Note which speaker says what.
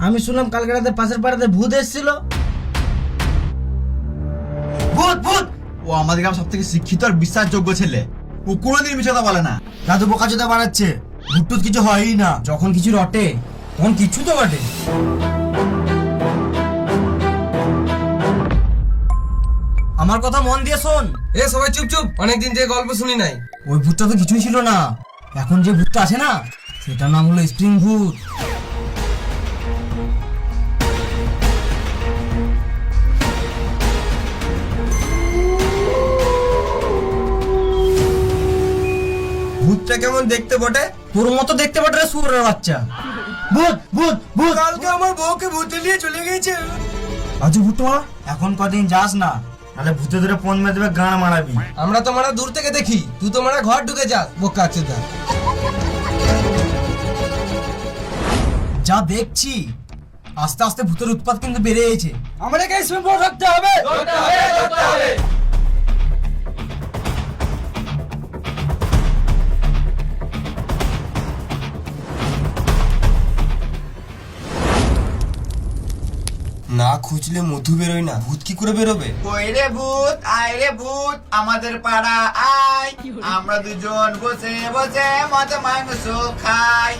Speaker 1: আমি শুনলাম কালকে রাতে পাশের পাড়াতে ভূত এসেছিল।
Speaker 2: ভূত ভূত, ও আমাদের গ্রাম সব থেকে শিক্ষিত আর বিশ্বাসযোগ্য ছেলে। ও কোনোদিন মিথ্যা কথা বলে না।
Speaker 1: দাদু বোকাচোদা বানাচ্ছে, ভূত টুত কিছু হয়ই না। যখন কিছু রটে তখন কিছু তো বটে। আমার কথা মন দিয়ে শোন।
Speaker 3: এ সবাই চুপ চুপ, অনেকদিন থেকে গল্প শুনি নাই।
Speaker 1: ওই ভূতটা তো কিছুই ছিল না, এখন যে ভূতটা আছে না সেটার নাম হলো স্প্রিং ভূত।
Speaker 3: ভূতটা কেমন দেখতে বটে?
Speaker 1: তোর মতো দেখতে পারে রে শুয়োরের বাচ্চা। ভূত ভূত ভূত।
Speaker 3: কালকে আমার বউকে ভূতে নিয়ে চলে গেছে।
Speaker 1: আজু ভূতমা, এখন কদিন যাস না, নাহলে ভূতে ধরে ফোন মেরে দেবে, গান মারাবি।
Speaker 3: আমরা তো মারা দূর থেকে দেখি, তুই তো মারা ঘর ঢুকে যাস বোকা চোদা।
Speaker 1: যা দেখছি আস্তে আস্তে ভূতের উৎপাত কিন্তু বেড়ে গেছে।
Speaker 3: আমাদেরকে স্প্রিং বোর্ড রাখতে হবে। না খুঁজলে মধু বেরোয় না, ভূত কি করে বেরোবে?
Speaker 2: ওই রে ভূত, আয় রে ভূত, আমাদের পাড়া আয়, আমরা দুজন বসে বসে মজা মাংস খাই।